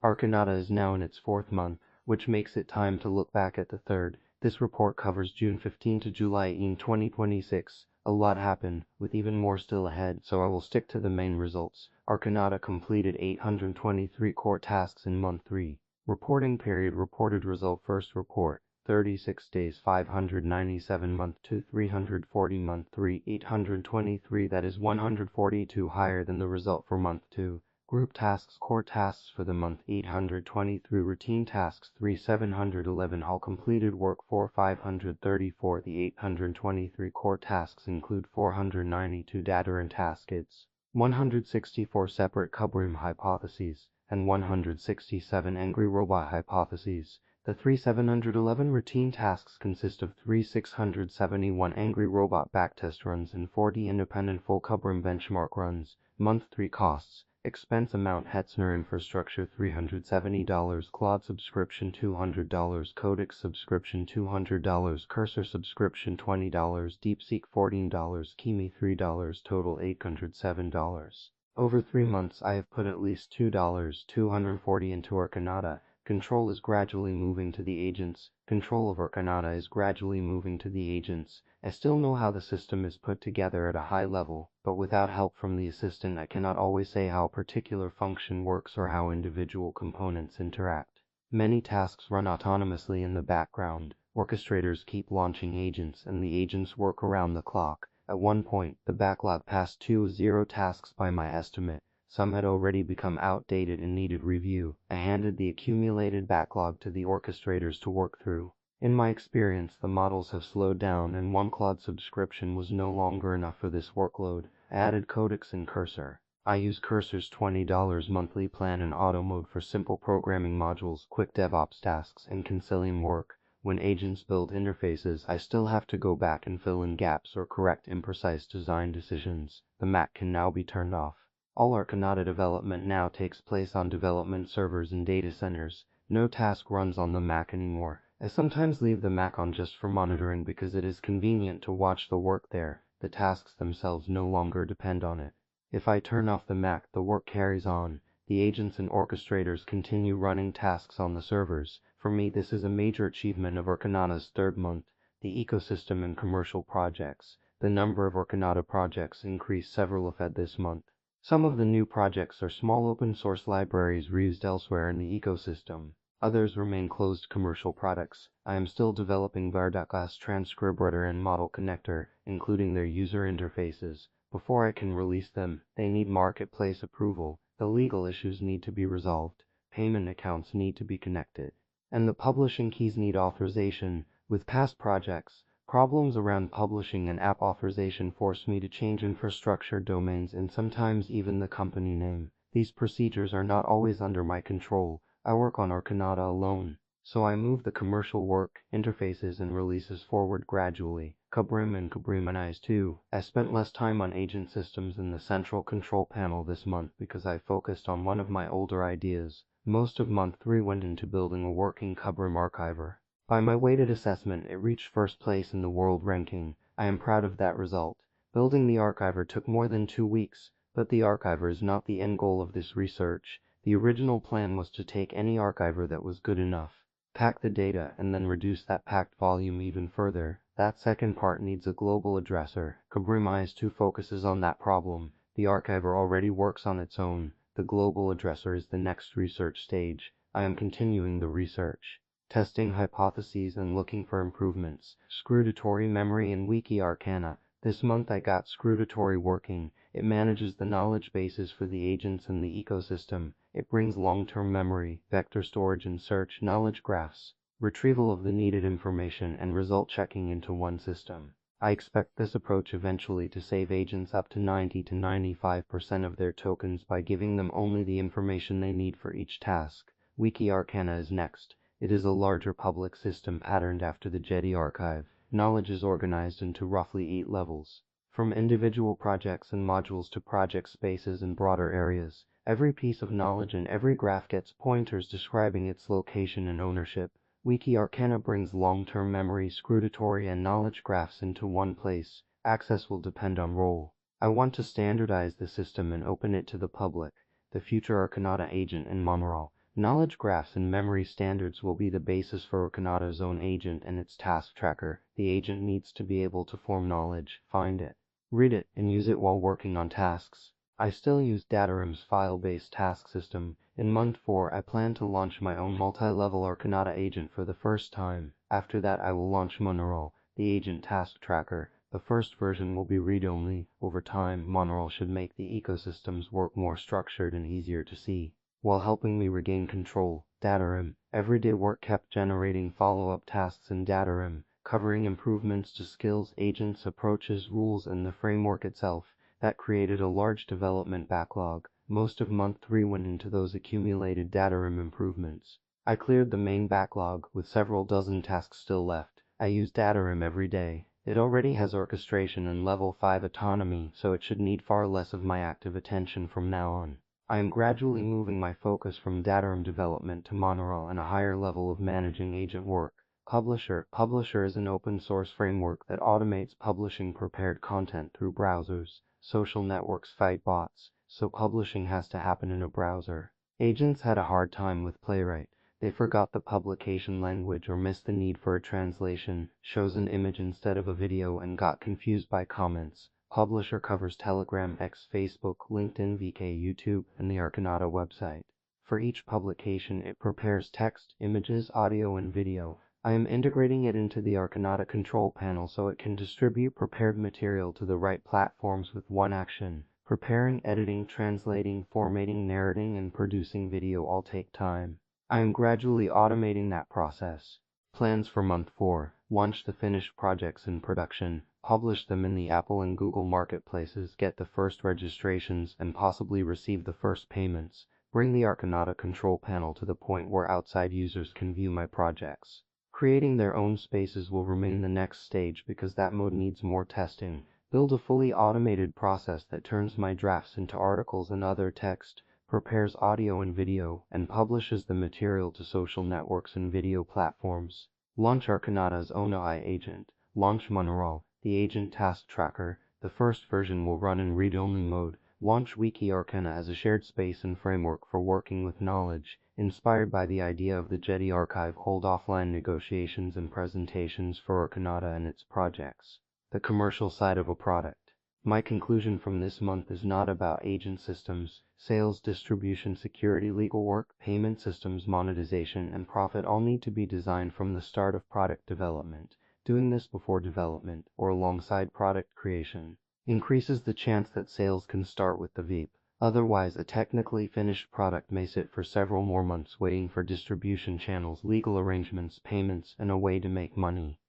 Arcanada is now in its fourth month, which makes it time to look back at the third. This report covers June 15 to July 18, 2026. A lot happened, with even more still ahead, so I will stick to the main results. Arcanada completed 823 core tasks in month 3. Reporting period reported result first report. 36 days 597 month 2 340 month 3 823 that is 142 higher than the result for month 2. Group tasks core tasks for the month 823 routine tasks 3 711 all completed work 4 534 the 823 core tasks include 492 Datarim taskets, 164 separate Cubrim hypotheses, and 167 angry robot hypotheses. The 3711 routine tasks consist of 3671 angry robot backtest runs and 40 independent full Cubrim benchmark runs. Month 3 costs. Expense amount Hetzner infrastructure $370, Claude subscription $200, Codex subscription $200, Cursor subscription $20, DeepSeek $14, Kimi $3, total $807. Over 3 months I have put at least $240 into Arcanada. Control is gradually moving to the agents. Control of Arcanada is gradually moving to the agents. I still know how the system is put together at a high level, but without help from the assistant I cannot always say how a particular function works or how individual components interact. Many tasks run autonomously in the background. Orchestrators keep launching agents and the agents work around the clock. At one point, the backlog passed 20 tasks by my estimate. Some had already become outdated and needed review. I handed the accumulated backlog to the orchestrators to work through. In my experience, the models have slowed down and one Claude subscription was no longer enough for this workload. I added Codex and Cursor. I use Cursor's $20 monthly plan in auto mode for simple programming modules, quick DevOps tasks, and concilium work. When agents build interfaces, I still have to go back and fill in gaps or correct imprecise design decisions. The Mac can now be turned off. All Arcanada development now takes place on development servers and data centers. No task runs on the Mac anymore. I sometimes leave the Mac on just for monitoring because it is convenient to watch the work there. The tasks themselves no longer depend on it. If I turn off the Mac, the work carries on. The agents and orchestrators continue running tasks on the servers. For me, this is a major achievement of Arcanada's third month. The ecosystem and commercial projects. The number of Arcanada projects increased several-fold this month. Some of the new projects are small open-source libraries reused elsewhere in the ecosystem. Others remain closed commercial products. I am still developing Class transcriber and model connector, including their user interfaces. Before I can release them, they need marketplace approval. The legal issues need to be resolved. Payment accounts need to be connected. And the publishing keys need authorization. With past projects, problems around publishing and app authorization force me to change infrastructure domains and sometimes even the company name. These procedures are not always under my control. I work on Arcanada alone, so I move the commercial work, interfaces, and releases forward gradually. Cubrim and Cubrimize too. I spent less time on agent systems in the central control panel this month because I focused on one of my older ideas. Most of month 3 went into building a working Cubrim archiver. By my weighted assessment, it reached first place in the world ranking. I am proud of that result. Building the archiver took more than 2 weeks, but the archiver is not the end goal of this research. The original plan was to take any archiver that was good enough, pack the data, and then reduce that packed volume even further. That second part needs a global addresser. Cubrimize 2 focuses on that problem. The archiver already works on its own. The global addresser is the next research stage. I am continuing the research, testing hypotheses and looking for improvements. Scrutator memory in Wiki Arcana. This month I got Scrutator working. It manages the knowledge bases for the agents and the ecosystem. It brings long-term memory, vector storage and search, knowledge graphs, retrieval of the needed information, and result checking into one system. I expect this approach eventually to save agents up to 90 to 95% of their tokens by giving them only the information they need for each task. Wiki Arcana is next. It is a larger public system patterned after the Jedi archive. Knowledge is organized into roughly 8 levels, from individual projects and modules to project spaces and broader areas. Every piece of knowledge and every graph gets pointers describing its location and ownership. Wiki Arcana brings long-term memory, Scrutator, and knowledge graphs into one place. Access will depend on role. I want to standardize the system and open it to the public. The future Arcanada agent and Muneral. Knowledge graphs and memory standards will be the basis for Arcanada's own agent and its task tracker. The agent needs to be able to form knowledge, find it, read it, and use it while working on tasks. I still use Datarim's file-based task system. In month 4, I plan to launch my own multi-level Arcanada agent for the first time. After that, I will launch Muneral, the agent task tracker. The first version will be read-only. Over time, Muneral should make the ecosystems work more structured and easier to see, while helping me regain control. Datarim. Everyday work kept generating follow-up tasks in Datarim, covering improvements to skills, agents, approaches, rules, and the framework itself. That created a large development backlog. Most of month 3 went into those accumulated Datarim improvements. I cleared the main backlog, with several dozen tasks still left. I use Datarim every day. It already has orchestration and level 5 autonomy, so it should need far less of my active attention from now on. I am gradually moving my focus from Datarim development to Muneral and a higher level of managing agent work. Publisher. Publisher is an open-source framework that automates publishing prepared content through browsers. Social networks fight bots, so publishing has to happen in a browser. Agents had a hard time with Playwright. They forgot the publication language or missed the need for a translation, shows an image instead of a video, and got confused by comments. Publisher covers Telegram, X, Facebook, LinkedIn, VK, YouTube, and the Arcanada website. For each publication, it prepares text, images, audio, and video. I am integrating it into the Arcanada control panel so it can distribute prepared material to the right platforms with one action. Preparing, editing, translating, formatting, narrating, and producing video all take time. I am gradually automating that process. Plans for month 4. Launch the finished projects in production. Publish them in the Apple and Google marketplaces. Get the first registrations and possibly receive the first payments. Bring the Arcanada control panel to the point where outside users can view my projects. Creating their own spaces will remain the next stage because that mode needs more testing. Build a fully automated process that turns my drafts into articles and other text, prepares audio and video, and publishes the material to social networks and video platforms. Launch Arcanada's own AI agent. Launch Muneral, the agent task tracker. The first version will run in read-only mode. Launch Wiki Arcana as a shared space and framework for working with knowledge. Inspired by the idea of the Jetty archive, hold offline negotiations and presentations for Arcanada and its projects. The commercial side of a product. My conclusion from this month is not about agent systems. Sales, distribution, security, legal work, payment systems, monetization, and profit all need to be designed from the start of product development. Doing this before development, or alongside product creation, increases the chance that sales can start with the VEEP. Otherwise, a technically finished product may sit for several more months waiting for distribution channels, legal arrangements, payments, and a way to make money.